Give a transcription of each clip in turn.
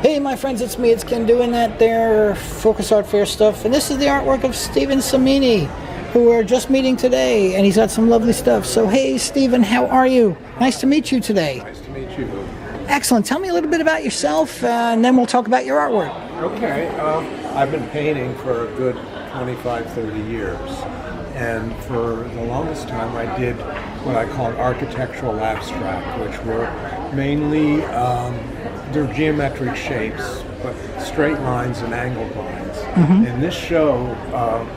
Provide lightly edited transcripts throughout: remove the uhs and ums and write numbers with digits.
Hey my friends, it's me, it's Ken doing that there Focus Art Fair stuff, and this is the artwork of Stephen Cimini, who we're just meeting today, and he's got some lovely stuff. So hey Stephen, how are you? Nice to meet you today. Nice to meet you. Excellent. Tell me a little bit about yourself, and then we'll talk about your artwork. Okay, I've been painting for a good 25, 30 years, and for the longest time I did what I called architectural abstract, which were mainly they're geometric shapes, but straight lines and angled lines. Mm-hmm. And this show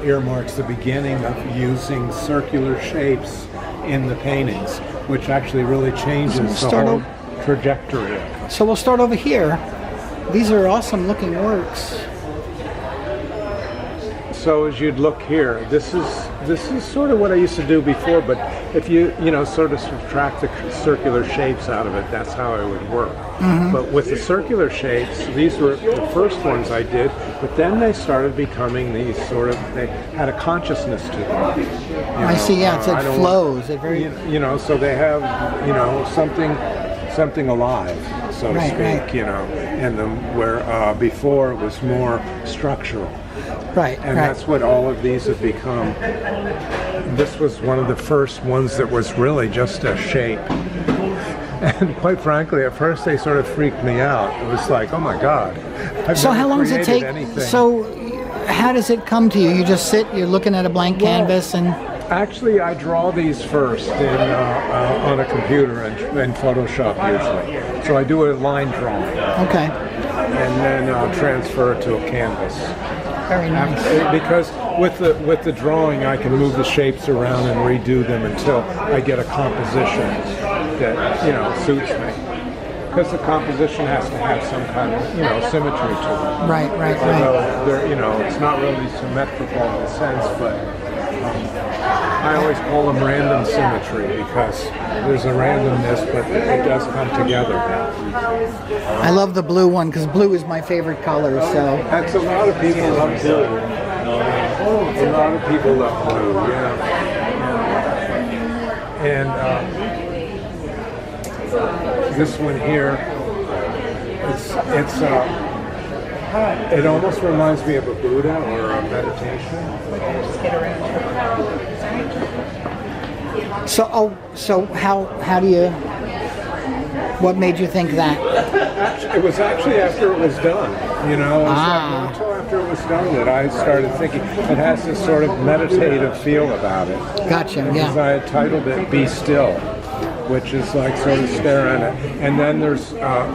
earmarks the beginning of using circular shapes in the paintings, which actually really changes the whole trajectory. So we'll start over here. These are awesome looking works. So as you'd look here, this is sort of what I used to do before, but if you sort of subtract the circular shapes out of it, that's how it would work. Mm-hmm. But with the circular shapes, these were the first ones I did, but then they started becoming these sort of, they had a consciousness to them. I see, yeah, it flows. It very... so they have, something alive, so to speak, right. In them, where before it was more structural. Right, and that's what all of these have become. This was one of the first ones that was really just a shape. And quite frankly, at first they sort of freaked me out. It was like, oh my God. So how long does it take? Anything. So how does it come to you? You just sit, you're looking at a blank canvas and... Actually, I draw these first on a computer in Photoshop usually. So I do a line drawing. Okay. And then I'll transfer it to a canvas. Very nice. Because with the drawing, I can move the shapes around and redo them until I get a composition that suits me. Because the composition has to have some kind of symmetry to it. Right. So it's not really symmetrical in a sense, but I always call them random symmetry because there's a randomness, but it does come together. I love the blue one because blue is my favorite color. So that's a lot of people love blue. A lot of people love blue, yeah. And this one here, it almost reminds me of a Buddha or a meditation. So how do you? What made you think that? It was actually after it was done. It was not until after it was done that I started thinking it has this sort of meditative feel about it. Gotcha. Because I had titled it "Be Still," which is like sort of stare at it. And then there's,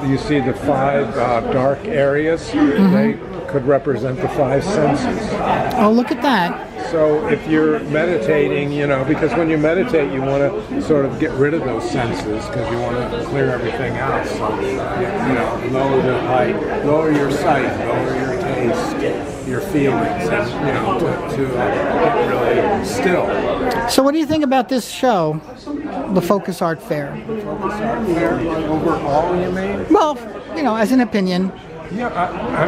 you see the 5 dark areas. Mm-hmm. They could represent the 5 senses. Oh, look at that. So if you're meditating, because when you meditate, you want to sort of get rid of those senses because you want to clear everything out. So, lower the height, lower your sight, lower your taste, your feelings, and, to get really still. So what do you think about this show, the Focus Art Fair? The Focus Art Fair overall, you mean? Well, as an opinion. Yeah, I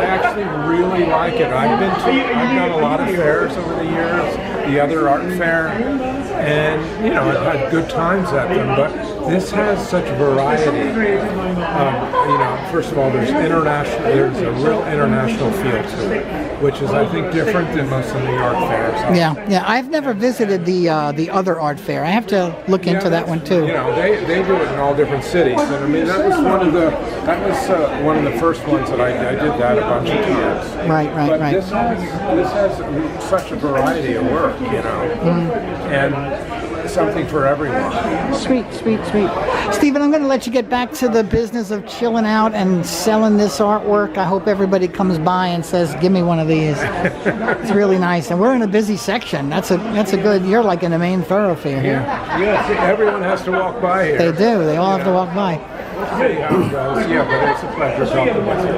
actually really like it. I've done a lot of fairs over the years, the other art fair, and I've had good times at them. But this has such variety. First of all, there's a real international feel to it, which is I think different than most of the art fairs. Yeah. I've never visited the other art fair. I have to look into that one too. They do it in all different cities, and that was one of the first ones that I did that a bunch of times. Right. This has such a variety of work, and something for everyone. Sweet. Stephen, I'm going to let you get back to the business of chilling out and selling this artwork. I hope everybody comes by and says, "Give me one of these." It's really nice, and we're in a busy section. That's a good. You're like in the main thoroughfare here. Yeah. Everyone has to walk by here. They do. They all have to walk by. Yeah, but it's a pleasure talking with you.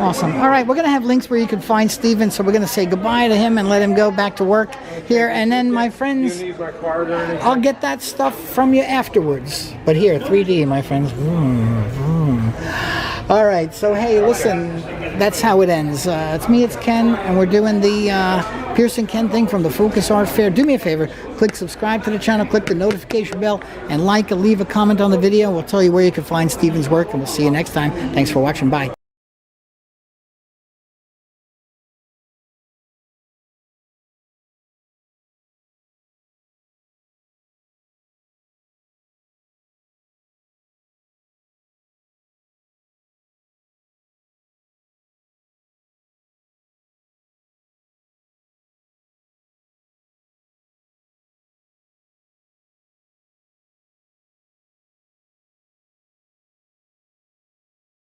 Awesome. All right, we're going to have links where you can find Stephen, so we're going to say goodbye to him and let him go back to work here. And then, my friends, you need my card or anything? I'll get that stuff from you afterwards. But here, 3D, my friends. All right, so hey, listen, that's how it ends. It's me, it's Ken, and we're doing the Piercing Ken thing from the Focus Art Fair. Do me a favor, click subscribe to the channel, click the notification bell, and like and leave a comment on the video. We'll tell you where you can find Stephen's work, and we'll see you next time. Thanks for watching. Bye.